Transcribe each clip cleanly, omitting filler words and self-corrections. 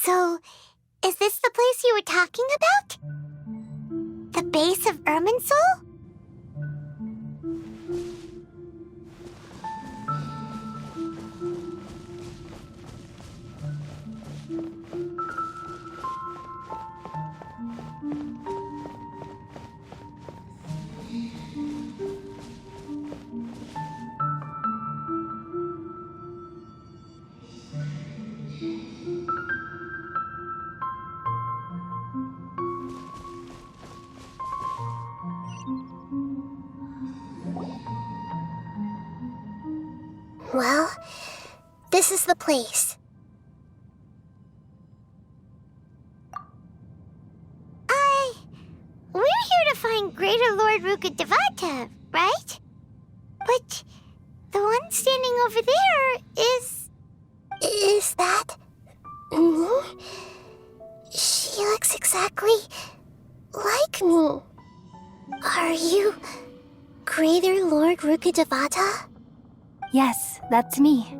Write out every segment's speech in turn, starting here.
So, is this the place you were talking about? The base of Irminsul? Well, this is the place. We're here to find Greater Lord Rukkhadevata, right? But the one standing over there is... Is that... me? She looks exactly like me. Are you Greater Lord Rukkhadevata? Yes, that's me.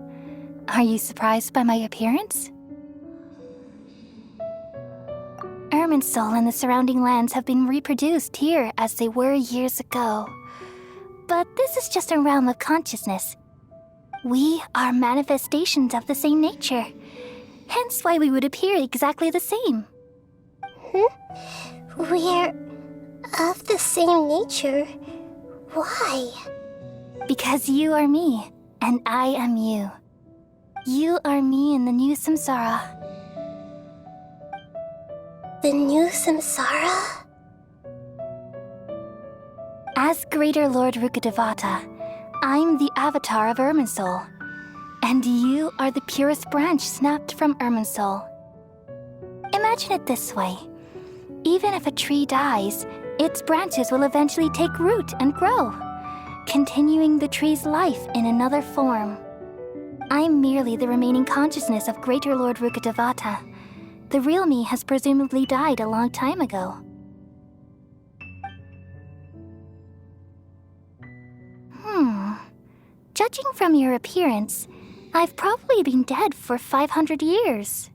Are you surprised by my appearance? Irminsul and the surrounding lands have been reproduced here as they were years ago. But this is just a realm of consciousness. We are manifestations of the same nature, hence why we would appear exactly the same. We're of the same nature? Why? Because you are me, and I am you. You are me in the new samsara. The new samsara? As Greater Lord Rukkhadevata, I'm the avatar of Irminsul, and you are the purest branch snapped from Irminsul. Imagine it this way. Even if a tree dies, its branches will eventually take root and grow, continuing the tree's life in another form. I'm merely the remaining consciousness of Greater Lord Rukkhadevata. The real me has presumably died a long time ago. Judging from your appearance, I've probably been dead for 500 years.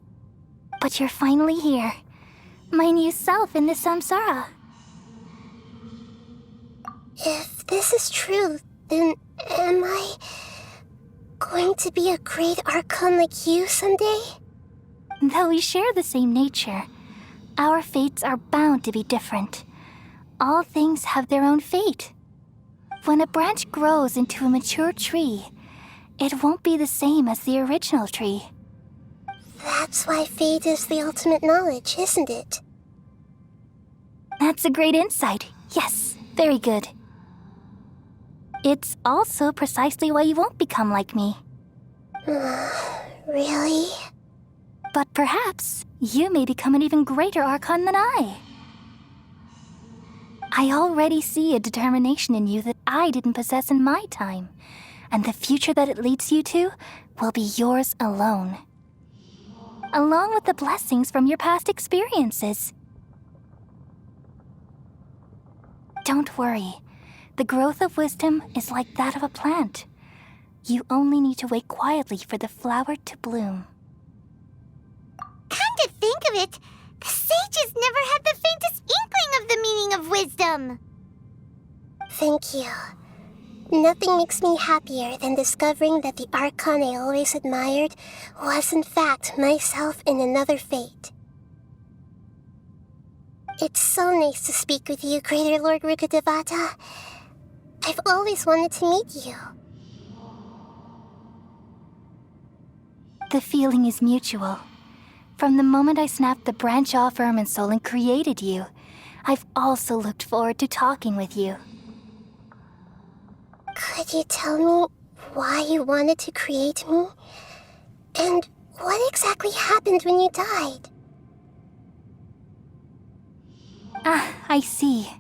But you're finally here, my new self in the samsara. If this is true, then am I going to be a great archon like you someday? Though we share the same nature, our fates are bound to be different. All things have their own fate. When a branch grows into a mature tree, it won't be the same as the original tree. That's why fate is the ultimate knowledge, isn't it? That's a great insight. Yes, very good. It's also precisely why you won't become like me. Really? But perhaps you may become an even greater archon than I. I already see a determination in you that I didn't possess in my time, and the future that it leads you to will be yours alone, along with the blessings from your past experiences. Don't worry. The growth of wisdom is like that of a plant. You only need to wait quietly for the flower to bloom. Come to think of it, the sages never had the faintest inkling of the meaning of wisdom. Thank you. Nothing makes me happier than discovering that the archon I always admired was in fact myself in another fate. It's so nice to speak with you, Greater Lord Rukkhadevata. I've always wanted to meet you. The feeling is mutual. From the moment I snapped the branch off Irminsul and created you, I've also looked forward to talking with you. Could you tell me why you wanted to create me? And what exactly happened when you died? Ah, I see.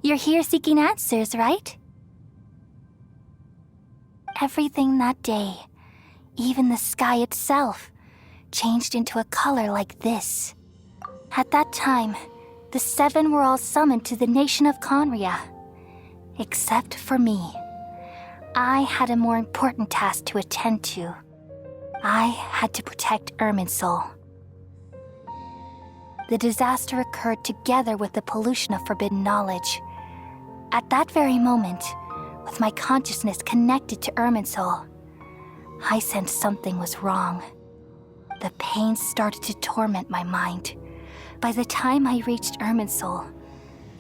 You're here seeking answers, right? Everything that day, even the sky itself, changed into a color like this. At that time, the seven were all summoned to the nation of Conria, except for me. I had a more important task to attend to. I had to protect Irminsul. the disaster occurred together with the pollution of forbidden knowledge. At that very moment, with my consciousness connected to Irminsul, I sensed something was wrong. The pain started to torment my mind. By the time I reached Irminsul,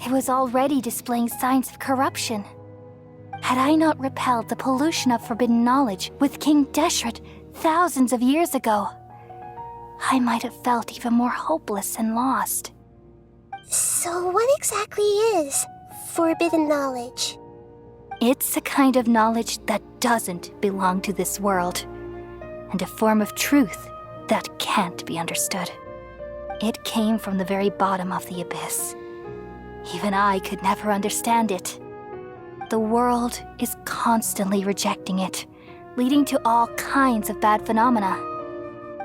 it was already displaying signs of corruption. Had I not repelled the pollution of forbidden knowledge with King Deshret thousands of years ago, I might have felt even more hopeless and lost. So what exactly is forbidden knowledge? It's a kind of knowledge that doesn't belong to this world, and a form of truth that can't be understood. It came from the very bottom of the abyss. Even I could never understand it. The world is constantly rejecting it, leading to all kinds of bad phenomena.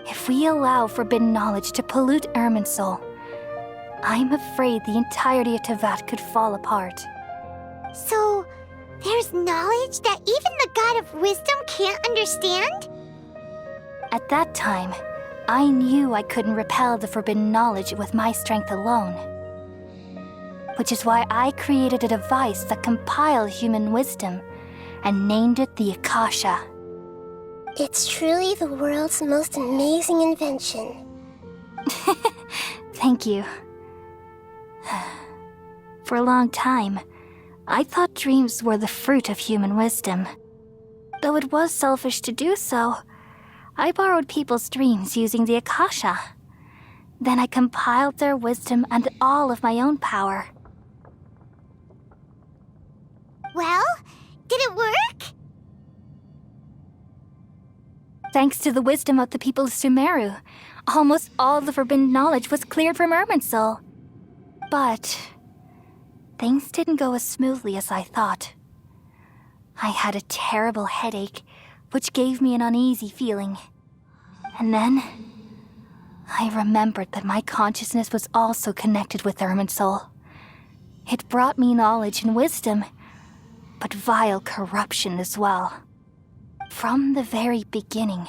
If we allow forbidden knowledge to pollute Irminsul, I'm afraid the entirety of Teyvat could fall apart. So, there's knowledge that even the God of Wisdom can't understand? At that time, I knew I couldn't repel the forbidden knowledge with my strength alone. Which is why I created a device that compiled human wisdom and named it the Akasha. It's truly the world's most amazing invention. Thank you. For a long time, I thought dreams were the fruit of human wisdom. Though it was selfish to do so, I borrowed people's dreams using the Akasha. Then I compiled their wisdom and all of my own power. Well, did it work? Thanks to the wisdom of the people of Sumeru, almost all the forbidden knowledge was cleared from Irminsul. But things didn't go as smoothly as I thought. I had a terrible headache, which gave me an uneasy feeling. And then I remembered that my consciousness was also connected with Irminsul. It brought me knowledge and wisdom, but vile corruption as well. From the very beginning,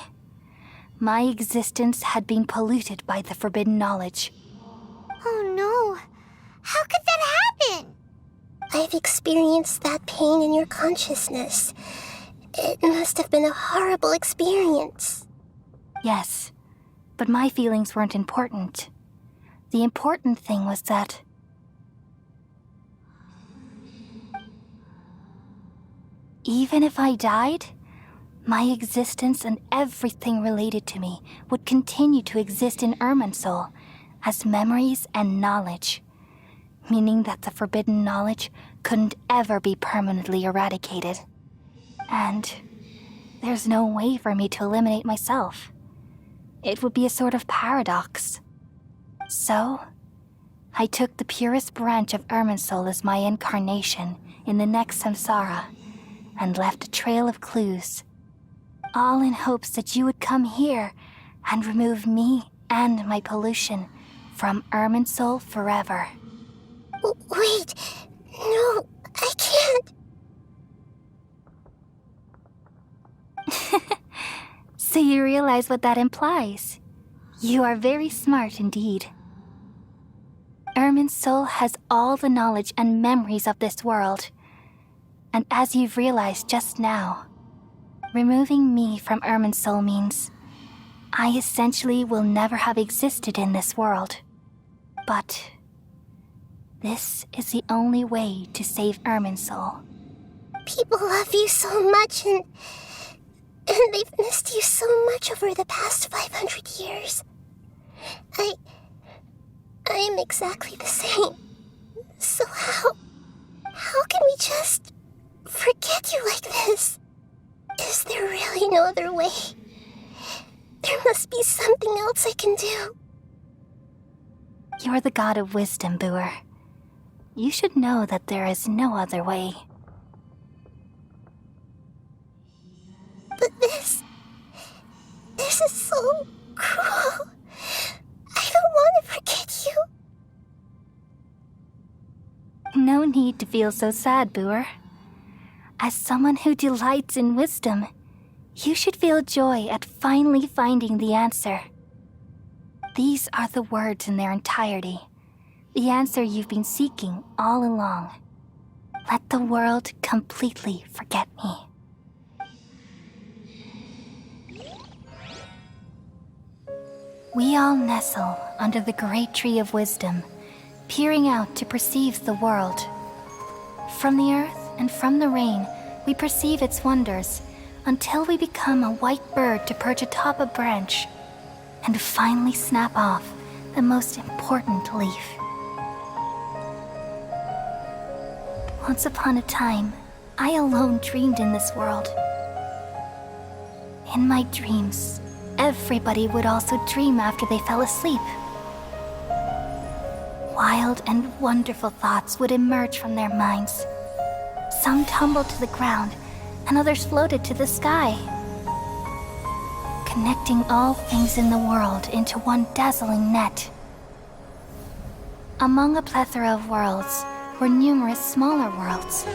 my existence had been polluted by the forbidden knowledge. Oh no. How could that happen? I've experienced that pain in your consciousness. It must have been a horrible experience. Yes, but my feelings weren't important. The important thing was that even if I died, my existence and everything related to me would continue to exist in Irminsul as memories and knowledge, meaning that the forbidden knowledge couldn't ever be permanently eradicated. And there's no way for me to eliminate myself. It would be a sort of paradox. So, I took the purest branch of Irminsul as my incarnation in the next samsara and left a trail of clues, all in hopes that you would come here and remove me and my pollution from Irminsul forever. Wait, no, I can't. So you realize what that implies. You are very smart indeed. Irminsul has all the knowledge and memories of this world. And as you've realized just now, removing me from Irminsul means I essentially will never have existed in this world. But this is the only way to save Irminsul. People love you so much and they've missed you so much over the past 500 years. I am exactly the same. So how can we just forget you like this? Is there really no other way? There must be something else I can do. You're the god of wisdom, Buer. You should know that there is no other way. But this is so cruel. I don't want to forget you. No need to feel so sad, Buer. As someone who delights in wisdom, you should feel joy at finally finding the answer. These are the words in their entirety. The answer you've been seeking all along. Let the world completely forget me. We all nestle under the great tree of wisdom, peering out to perceive the world. From the earth and from the rain, we perceive its wonders, until we become a white bird to perch atop a branch, and finally snap off the most important leaf. Once upon a time, I alone dreamed in this world. In my dreams, everybody would also dream after they fell asleep. Wild and wonderful thoughts would emerge from their minds. Some tumbled to the ground, and others floated to the sky, connecting all things in the world into one dazzling net. Among a plethora of worlds were numerous smaller worlds,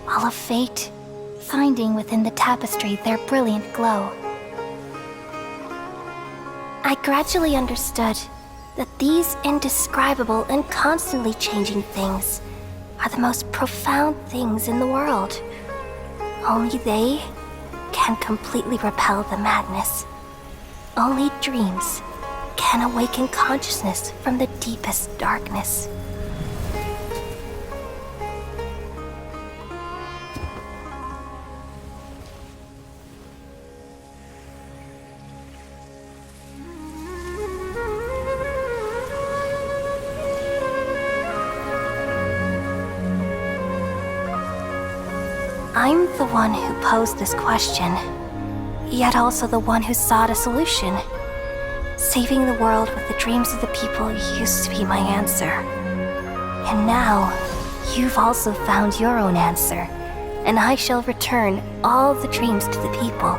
all of fate, finding within the tapestry their brilliant glow. I gradually understood that these indescribable and constantly changing things are the most profound things in the world. Only they can completely repel the madness. Only dreams can awaken consciousness from the deepest darkness. I'm the one who posed this question, yet also the one who sought a solution. Saving the world with the dreams of the people used to be my answer. And now, you've also found your own answer, and I shall return all the dreams to the people.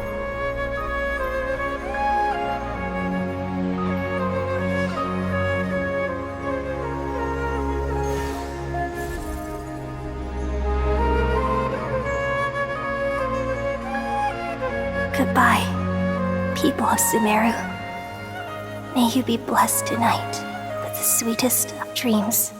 Goodbye, people of Sumeru. May you be blessed tonight with the sweetest of dreams.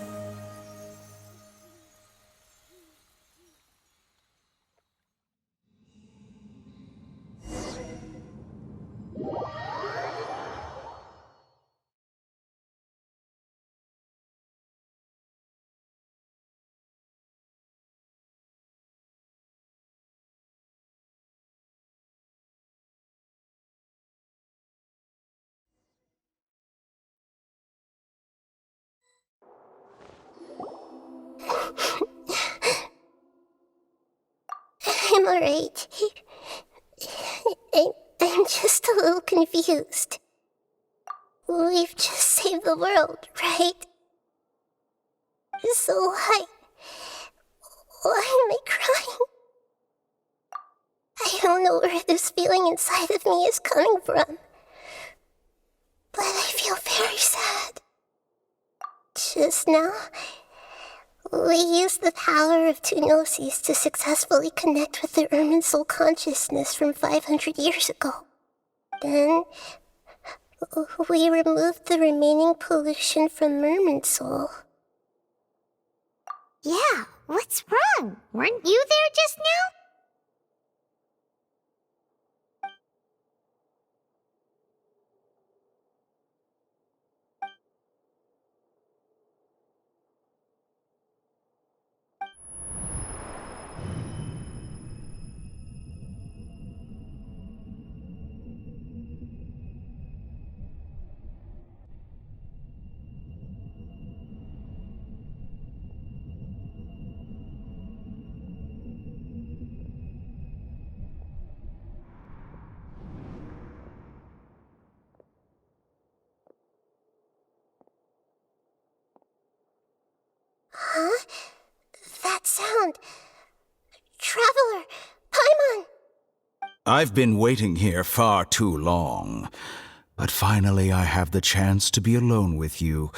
I'm alright. I'm just a little confused. We've just saved the world, right? So why am I crying? I don't know where this feeling inside of me is coming from, but I feel very sad. Just now, we used the power of two gnosis to successfully connect with the Irminsul consciousness from 500 years ago. Then, we removed the remaining pollution from Irminsul. Yeah, what's wrong? Weren't you there just now? Huh? That sound. Traveler! Paimon! I've been waiting here far too long. But finally I have the chance to be alone with you.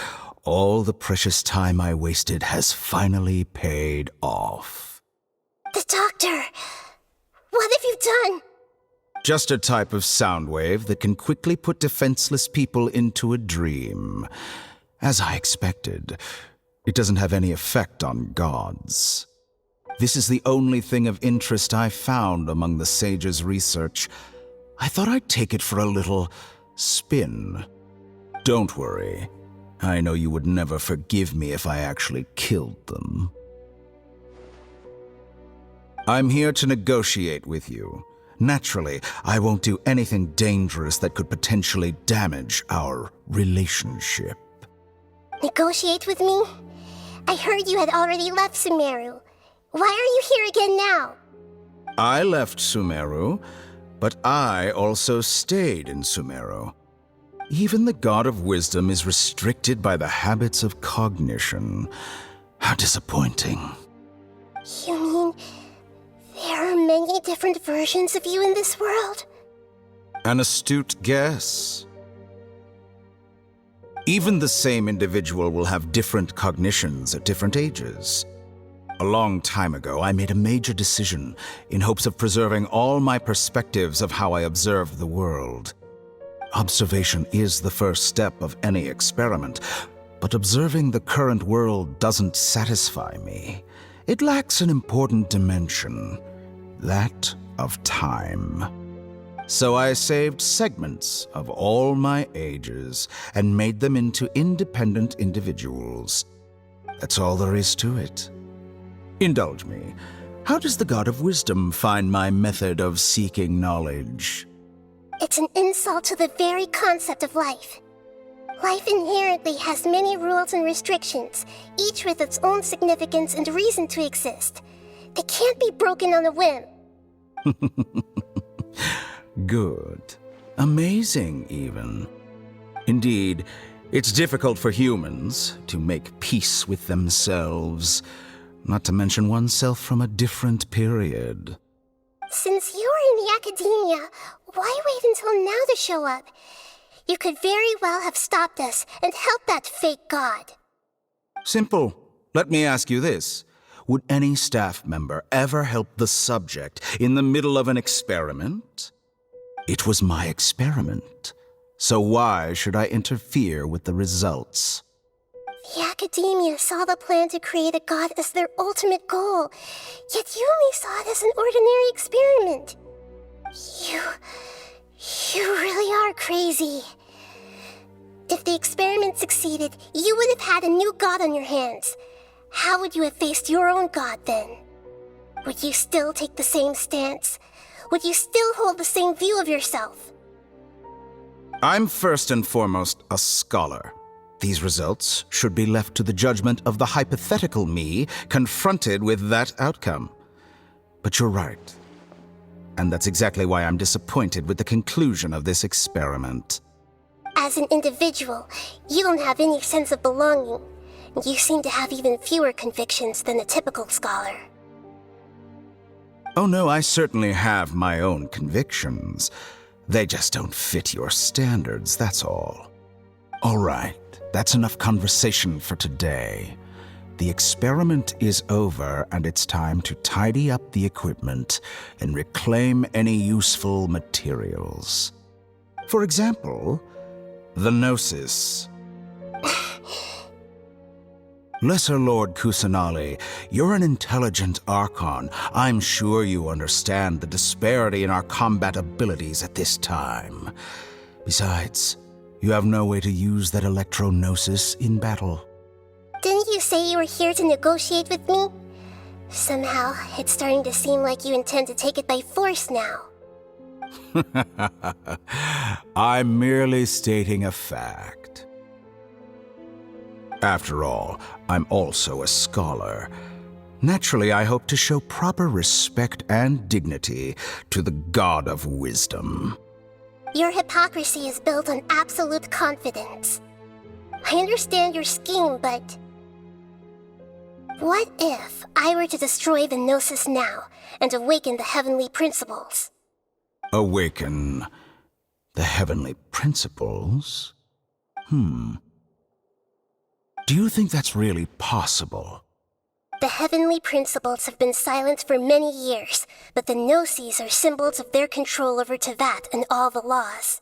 All the precious time I wasted has finally paid off. The doctor! What have you done? Just a type of sound wave that can quickly put defenseless people into a dream. As I expected, it doesn't have any effect on gods. This is the only thing of interest I found among the sage's research. I thought I'd take it for a little spin. Don't worry. I know you would never forgive me if I actually killed them. I'm here to negotiate with you. Naturally, I won't do anything dangerous that could potentially damage our relationship. Negotiate with me? I heard you had already left Sumeru. Why are you here again now? I left Sumeru, but I also stayed in Sumeru. Even the God of Wisdom is restricted by the habits of cognition. How disappointing. You mean there are many different versions of you in this world? An astute guess. Even the same individual will have different cognitions at different ages. A long time ago, I made a major decision in hopes of preserving all my perspectives of how I observed the world. Observation is the first step of any experiment, but observing the current world doesn't satisfy me. It lacks an important dimension, that of time. So I saved segments of all my ages and made them into independent individuals. That's all there is to it. Indulge me. How does the God of Wisdom find my method of seeking knowledge? It's an insult to the very concept of life. Life inherently has many rules and restrictions, each with its own significance and reason to exist. They can't be broken on a whim. Good. Amazing, even. Indeed, it's difficult for humans to make peace with themselves, not to mention oneself from a different period. Since you are in the academia, why wait until now to show up? You could very well have stopped us and helped that fake god. Simple. Let me ask you this. Would any staff member ever help the subject in the middle of an experiment? It was my experiment, so why should I interfere with the results? The academia saw the plan to create a god as their ultimate goal, yet you only saw it as an ordinary experiment. You really are crazy. If the experiment succeeded, you would have had a new god on your hands. How would you have faced your own god then? Would you still take the same stance? Would you still hold the same view of yourself? I'm first and foremost a scholar. These results should be left to the judgment of the hypothetical me confronted with that outcome. But you're right. And that's exactly why I'm disappointed with the conclusion of this experiment. As an individual, you don't have any sense of belonging. You seem to have even fewer convictions than a typical scholar. Oh no, I certainly have my own convictions. They just don't fit your standards, that's all. All right, that's enough conversation for today. The experiment is over, and it's time to tidy up the equipment and reclaim any useful materials. For example, the Gnosis. Lesser Lord Kusanali, you're an intelligent Archon. I'm sure you understand the disparity in our combat abilities at this time. Besides, you have no way to use that Electro-Gnosis in battle. Didn't you say you were here to negotiate with me? Somehow, it's starting to seem like you intend to take it by force now. I'm merely stating a fact. After all, I'm also a scholar. Naturally, I hope to show proper respect and dignity to the God of Wisdom. Your hypocrisy is built on absolute confidence. I understand your scheme, but... what if I were to destroy the Gnosis now and awaken the heavenly principles? Awaken the heavenly principles? Do you think that's really possible? The heavenly principles have been silent for many years, but the Gnosis are symbols of their control over Teyvat and all the laws.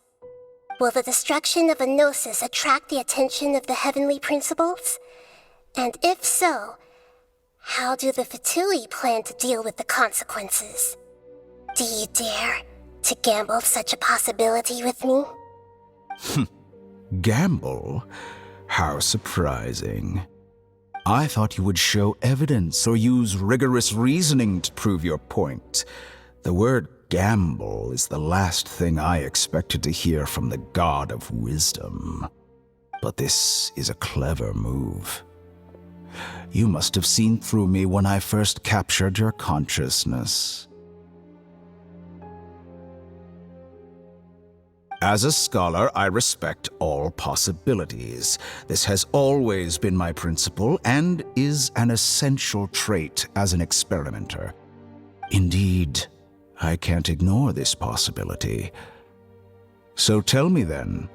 Will the destruction of a Gnosis attract the attention of the heavenly principles? And if so, how do the Fatui plan to deal with the consequences? Do you dare to gamble such a possibility with me? Gamble? How surprising. I thought you would show evidence or use rigorous reasoning to prove your point. The word gamble is the last thing I expected to hear from the god of wisdom. But this is a clever move. You must have seen through me when I first captured your consciousness. As a scholar, I respect all possibilities. This has always been my principle and is an essential trait as an experimenter. Indeed, I can't ignore this possibility. So tell me then,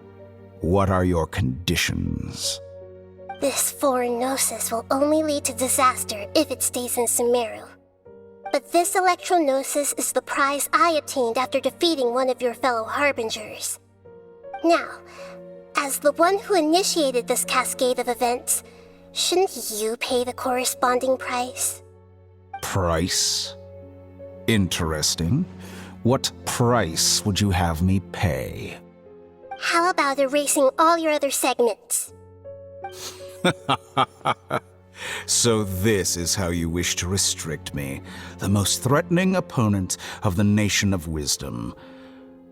what are your conditions? This foreign Gnosis will only lead to disaster if it stays in Sumeru. But this Electro-Gnosis is the prize I obtained after defeating one of your fellow Harbingers. Now, as the one who initiated this cascade of events, shouldn't you pay the corresponding price? Price? Interesting. What price would you have me pay? How about erasing all your other segments? So this is how you wish to restrict me, the most threatening opponent of the Nation of Wisdom.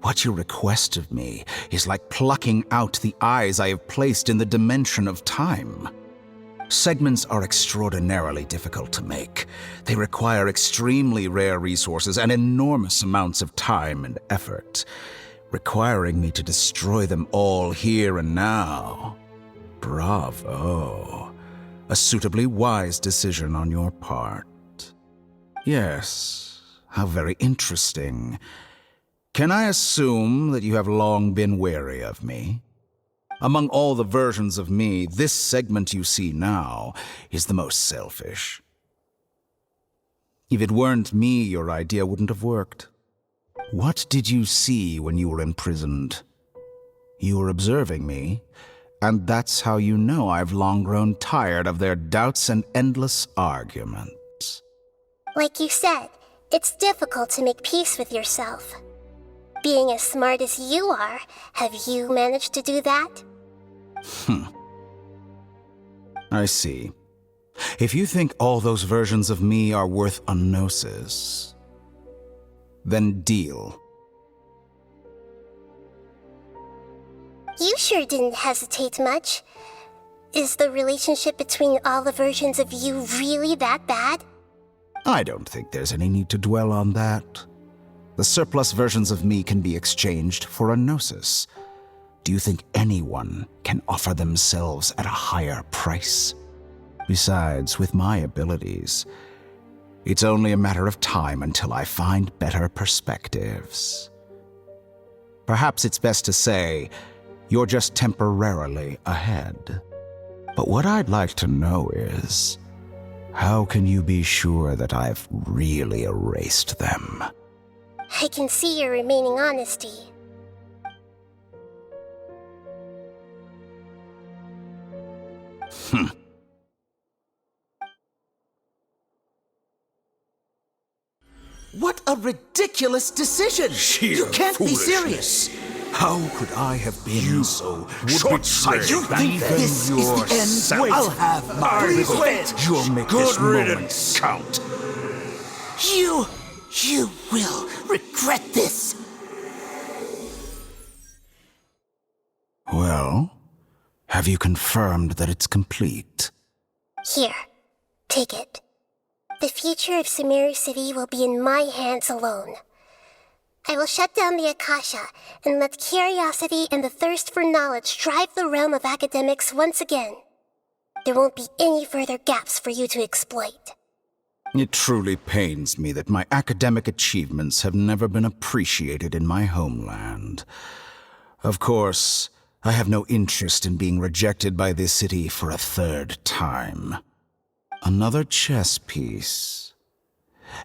What you request of me is like plucking out the eyes I have placed in the dimension of time. Segments are extraordinarily difficult to make. They require extremely rare resources and enormous amounts of time and effort, requiring me to destroy them all here and now. Bravo. A suitably wise decision on your part. Yes, how very interesting. Can I assume that you have long been wary of me? Among all the versions of me, this segment you see now is the most selfish. If it weren't me, your idea wouldn't have worked. What did you see when you were imprisoned? You were observing me, and that's how you know I've long grown tired of their doubts and endless arguments. Like you said, it's difficult to make peace with yourself. Being as smart as you are, have you managed to do that? I see. If you think all those versions of me are worth a gnosis, then deal. You sure didn't hesitate much. Is the relationship between all the versions of you really that bad? I don't think there's any need to dwell on that. The surplus versions of me can be exchanged for a gnosis. Do you think anyone can offer themselves at a higher price? Besides, with my abilities, it's only a matter of time until I find better perspectives. Perhaps it's best to say, you're just temporarily ahead. But what I'd like to know is, how can you be sure that I've really erased them? I can see your remaining honesty. What a ridiculous decision! You can't be serious! How could I have been so short-sighted? You think this is the end? I'll have my revenge! You'll make this moment count. You will regret this! Well, have you confirmed that it's complete? Here, take it. The future of Sumeru City will be in my hands alone. I will shut down the Akasha and let curiosity and the thirst for knowledge drive the realm of academics once again. There won't be any further gaps for you to exploit. It truly pains me that my academic achievements have never been appreciated in my homeland. Of course, I have no interest in being rejected by this city for a third time. Another chess piece.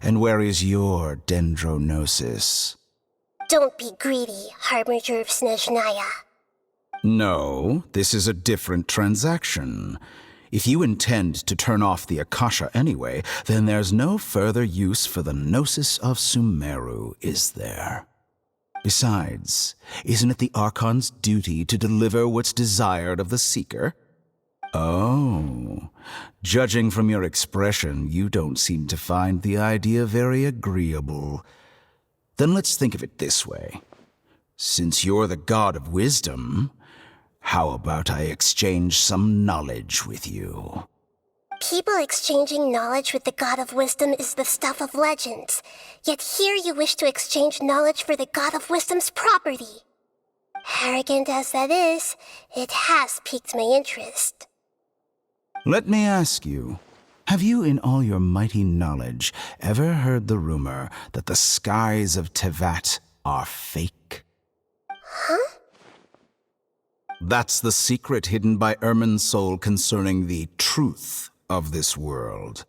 And where is your dendronosis? Don't be greedy, Harbinger of Snezhnaya. No, this is a different transaction. If you intend to turn off the Akasha anyway, then there's no further use for the Gnosis of Sumeru, is there? Besides, isn't it the Archon's duty to deliver what's desired of the Seeker? Oh, judging from your expression, you don't seem to find the idea very agreeable. Then let's think of it this way. Since you're the god of wisdom, how about I exchange some knowledge with you? People exchanging knowledge with the God of Wisdom is the stuff of legends. Yet here you wish to exchange knowledge for the God of Wisdom's property. Arrogant as that is, it has piqued my interest. Let me ask you, have you in all your mighty knowledge ever heard the rumor that the skies of Tevat are fake? Huh? That's the secret hidden by Irminsul concerning the truth of this world.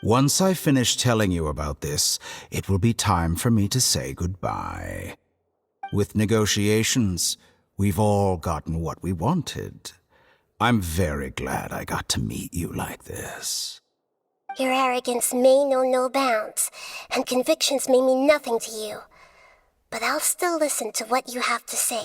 Once I finish telling you about this, it will be time for me to say goodbye. With negotiations, we've all gotten what we wanted. I'm very glad I got to meet you like this. Your arrogance may know no bounds, and convictions may mean nothing to you. But I'll still listen to what you have to say.